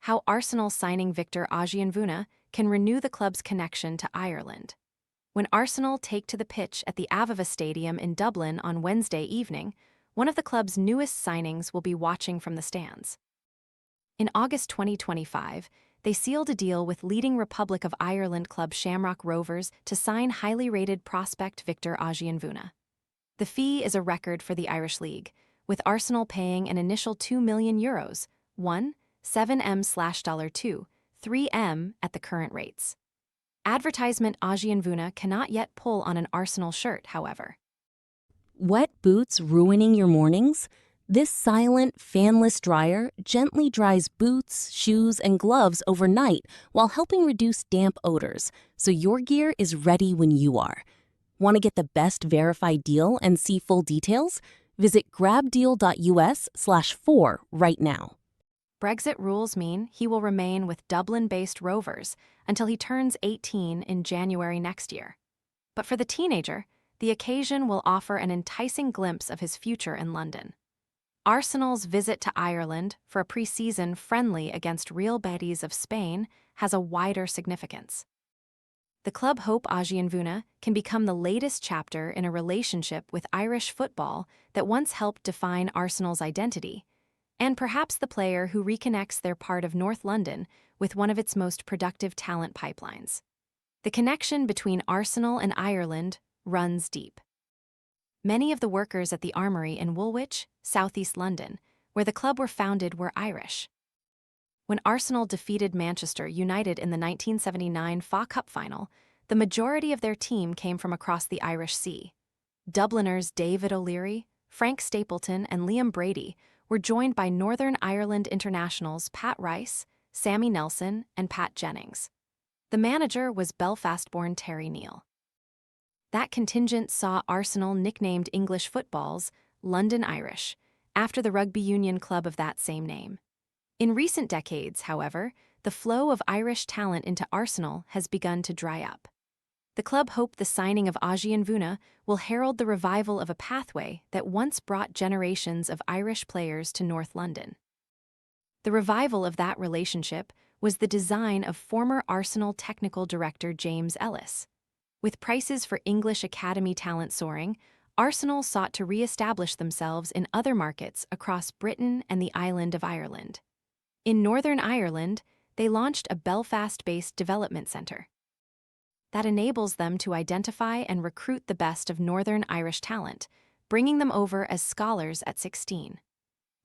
how Arsenal signing Victor Ozhianvuna can renew the club's connection to Ireland. When Arsenal take to the pitch at the Aviva Stadium in Dublin on Wednesday evening, one of the club's newest signings will be watching from the stands. In August 2025, they sealed a deal with leading Republic of Ireland club Shamrock Rovers to sign highly rated prospect Victor Ozhianvuna. The fee is a record for the Irish League, with Arsenal paying an initial €2 million, 7M/$2, 3M at the current rates. Advertisement Ozhianvuna cannot yet pull on an Arsenal shirt, however. Wet boots ruining your mornings? This silent, fanless dryer gently dries boots, shoes, and gloves overnight while helping reduce damp odors, so your gear is ready when you are. Want to get the best verified deal and see full details? Visit grabdeal.us/4 right now. Brexit rules mean he will remain with Dublin-based Rovers until he turns 18 in January next year. But for the teenager, the occasion will offer an enticing glimpse of his future in London. Arsenal's visit to Ireland for a pre-season friendly against Real Betis of Spain has a wider significance. The club hope Ozhianvuna can become the latest chapter in a relationship with Irish football that once helped define Arsenal's identity, and perhaps the player who reconnects their part of North London with one of its most productive talent pipelines. The connection between Arsenal and Ireland runs deep. Many of the workers at the Armoury in Woolwich, southeast London, where the club were founded, were Irish. When Arsenal defeated Manchester United in the 1979 FA Cup final, the majority of their team came from across the Irish Sea. Dubliners David O'Leary, Frank Stapleton, and Liam Brady were joined by Northern Ireland internationals Pat Rice, Sammy Nelson, and Pat Jennings. The manager was Belfast-born Terry Neal. That contingent saw Arsenal nicknamed English football's London Irish, after the rugby union club of that same name. In recent decades, however, the flow of Irish talent into Arsenal has begun to dry up. The club hope the signing of Ozhianvuna will herald the revival of a pathway that once brought generations of Irish players to North London. The revival of that relationship was the design of former Arsenal technical director James Ellis. With prices for English academy talent soaring, Arsenal sought to re-establish themselves in other markets across Britain and the island of Ireland. In Northern Ireland, they launched a Belfast-based development centre that enables them to identify and recruit the best of Northern Irish talent, bringing them over as scholars at 16.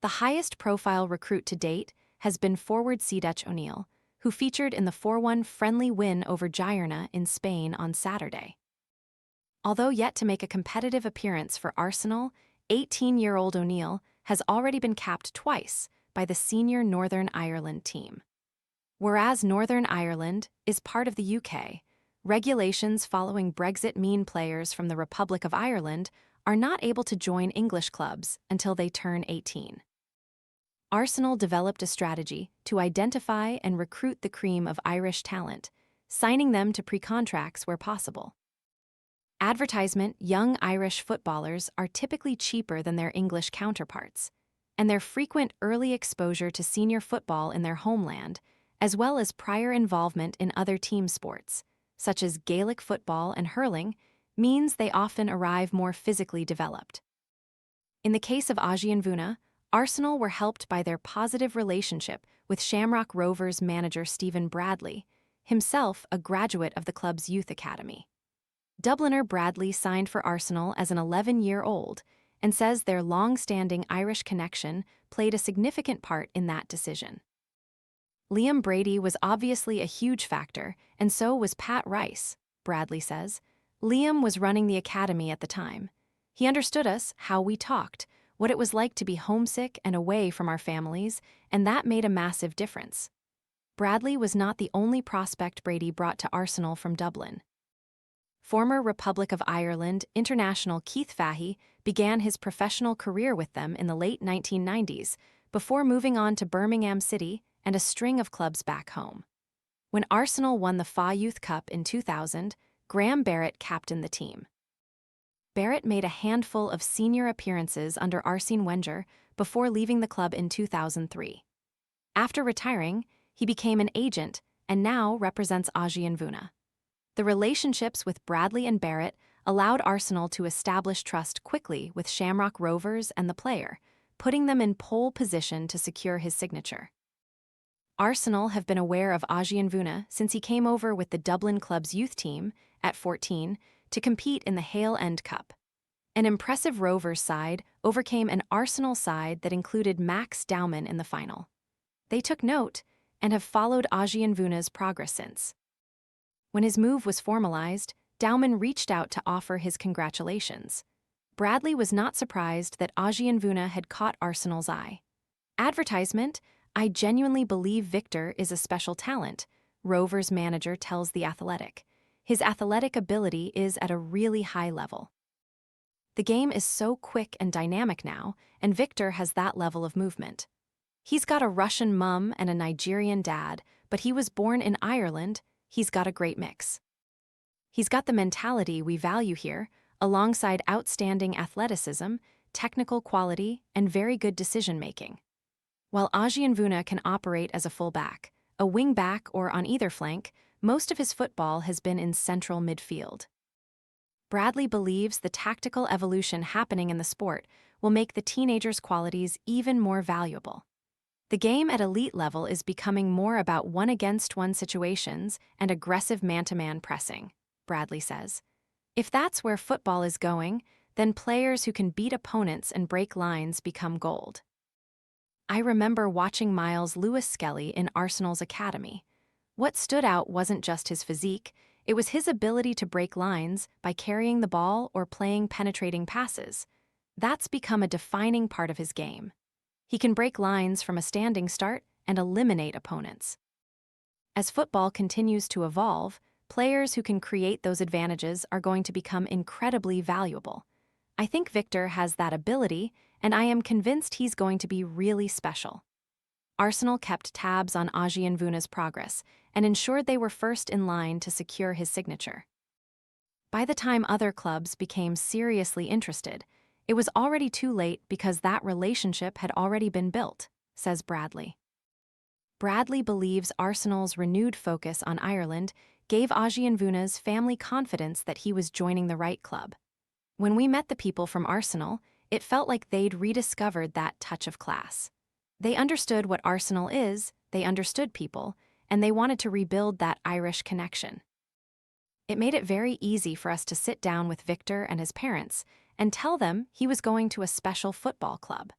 The highest-profile recruit to date has been forward Dutch O'Neill, who featured in the 4-1 friendly win over Girona in Spain on Saturday. Although yet to make a competitive appearance for Arsenal, 18-year-old O'Neill has already been capped twice by the senior Northern Ireland team. Whereas Northern Ireland is part of the UK, regulations following Brexit mean players from the Republic of Ireland are not able to join English clubs until they turn 18. Arsenal developed a strategy to identify and recruit the cream of Irish talent, signing them to pre-contracts where possible. Advertisement young Irish footballers are typically cheaper than their English counterparts, and their frequent early exposure to senior football in their homeland, as well as prior involvement in other team sports, such as Gaelic football and hurling, means they often arrive more physically developed. In the case of Ozhianvuna, Arsenal were helped by their positive relationship with Shamrock Rovers manager Stephen Bradley, himself a graduate of the club's youth academy. Dubliner Bradley signed for Arsenal as an 11-year-old and says their long-standing Irish connection played a significant part in that decision. Liam Brady was obviously a huge factor, and so was Pat Rice, Bradley says. Liam was running the academy at the time. He understood us, how we talked, what it was like to be homesick and away from our families, and that made a massive difference. Bradley was not the only prospect Brady brought to Arsenal from Dublin. Former Republic of Ireland international Keith Fahey began his professional career with them in the late 1990s, before moving on to Birmingham City and a string of clubs back home. When Arsenal won the FA Youth Cup in 2000, Graham Barrett captained the team. Barrett made a handful of senior appearances under Arsene Wenger before leaving the club in 2003. After retiring, he became an agent and now represents Ozhianvuna. The relationships with Bradley and Barrett allowed Arsenal to establish trust quickly with Shamrock Rovers and the player, putting them in pole position to secure his signature. Arsenal have been aware of Ozhianvuna since he came over with the Dublin club's youth team, at 14, to compete in the Hale End Cup. An impressive Rovers side overcame an Arsenal side that included Max Dowman in the final. They took note and have followed Ozhianvuna's progress since. When his move was formalized, Dowman reached out to offer his congratulations. Bradley was not surprised that Ozhianvuna had caught Arsenal's eye. Advertisement, I genuinely believe Victor is a special talent, Rovers manager tells The Athletic. His athletic ability is at a really high level. The game is so quick and dynamic now, and Victor has that level of movement. He's got a Russian mum and a Nigerian dad, but he was born in Ireland. He's got a great mix. He's got the mentality we value here, alongside outstanding athleticism, technical quality, and very good decision-making. While Ozhianvuna can operate as a fullback, a wing-back, or on either flank, most of his football has been in central midfield. Bradley believes the tactical evolution happening in the sport will make the teenager's qualities even more valuable. The game at elite level is becoming more about one-against-one situations and aggressive man-to-man pressing, Bradley says. If that's where football is going, then players who can beat opponents and break lines become gold. I remember watching Miles Lewis-Skelly in Arsenal's academy. What stood out wasn't just his physique, it was his ability to break lines by carrying the ball or playing penetrating passes. That's become a defining part of his game. He can break lines from a standing start and eliminate opponents. As football continues to evolve, players who can create those advantages are going to become incredibly valuable. I think Victor has that ability, and I am convinced he's going to be really special. Arsenal kept tabs on Ozhianvuna's progress and ensured they were first in line to secure his signature. By the time other clubs became seriously interested, it was already too late because that relationship had already been built, says Bradley. Bradley believes Arsenal's renewed focus on Ireland gave Ozhianvuna's family confidence that he was joining the right club. When we met the people from Arsenal, it felt like they'd rediscovered that touch of class. They understood what Arsenal is, they understood people, and they wanted to rebuild that Irish connection. It made it very easy for us to sit down with Victor and his parents and tell them he was going to a special football club.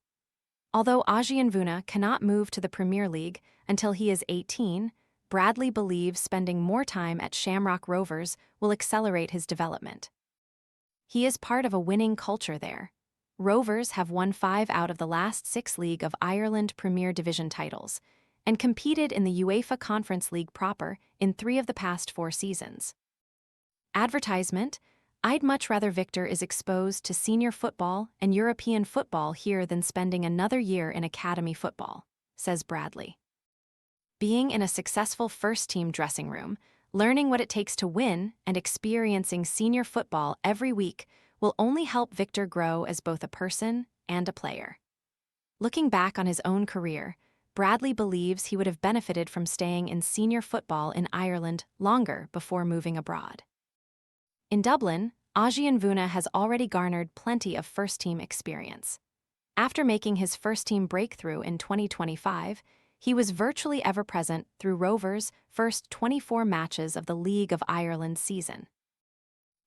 Although Ozhianvuna cannot move to the Premier League until he is 18, Bradley believes spending more time at Shamrock Rovers will accelerate his development. He is part of a winning culture there. Rovers have won 5 out of the last 6 League of Ireland Premier Division titles and competed in the UEFA Conference League proper in 3 of the past 4 seasons. Advertisement, I'd much rather Victor is exposed to senior football and European football here than spending another year in academy football, says Bradley. Being in a successful first-team dressing room, learning what it takes to win, and experiencing senior football every week will only help Victor grow as both a person and a player. Looking back on his own career, Bradley believes he would have benefited from staying in senior football in Ireland longer before moving abroad. In Dublin, Ozhianvuna has already garnered plenty of first-team experience. After making his first-team breakthrough in 2025, he was virtually ever-present through Rovers' first 24 matches of the League of Ireland season.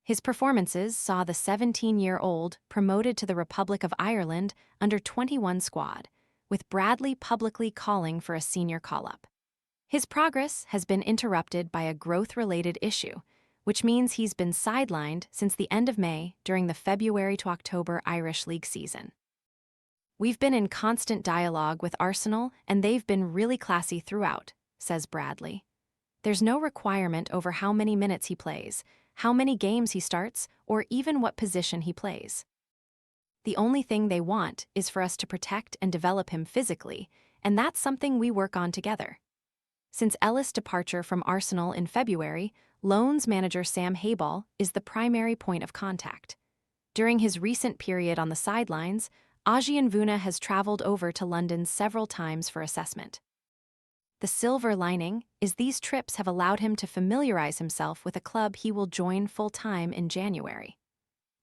His performances saw the 17-year-old promoted to the Republic of Ireland under-21 squad, with Bradley publicly calling for a senior call-up. His progress has been interrupted by a growth-related issue, which means he's been sidelined since the end of May during the February to October Irish League season. We've been in constant dialogue with Arsenal, and they've been really classy throughout, says Bradley. There's no requirement over how many minutes he plays, how many games he starts, or even what position he plays. The only thing they want is for us to protect and develop him physically, and that's something we work on together. Since Ellis' departure from Arsenal in February, Loans manager Sam Hayball is the primary point of contact. During his recent period on the sidelines, Ozhianvuna has traveled over to London several times for assessment. The silver lining is these trips have allowed him to familiarize himself with a club he will join full-time in January.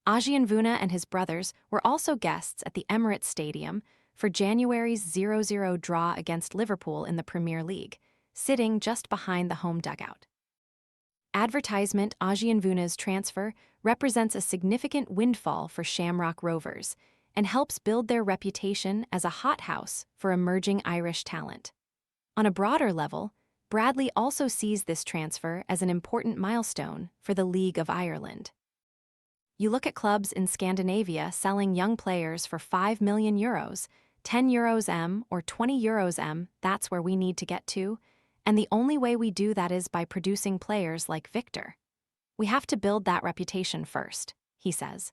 Ozhianvuna and his brothers were also guests at the Emirates Stadium for January's 0-0 draw against Liverpool in the Premier League, sitting just behind the home dugout. Advertisement Ozhianvuna's transfer represents a significant windfall for Shamrock Rovers and helps build their reputation as a hothouse for emerging Irish talent. On a broader level, Bradley also sees this transfer as an important milestone for the League of Ireland. You look at clubs in Scandinavia selling young players for €5 million, €10 M or €20 M, that's where we need to get to, and the only way we do that is by producing players like Victor. We have to build that reputation first, he says.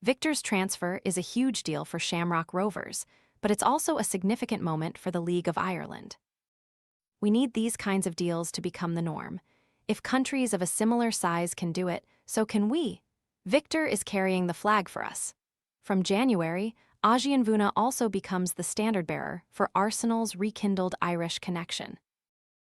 Victor's transfer is a huge deal for Shamrock Rovers, but it's also a significant moment for the League of Ireland. We need these kinds of deals to become the norm. If countries of a similar size can do it, so can we. Victor is carrying the flag for us. From January, Ozhianvuna also becomes the standard-bearer for Arsenal's rekindled Irish connection.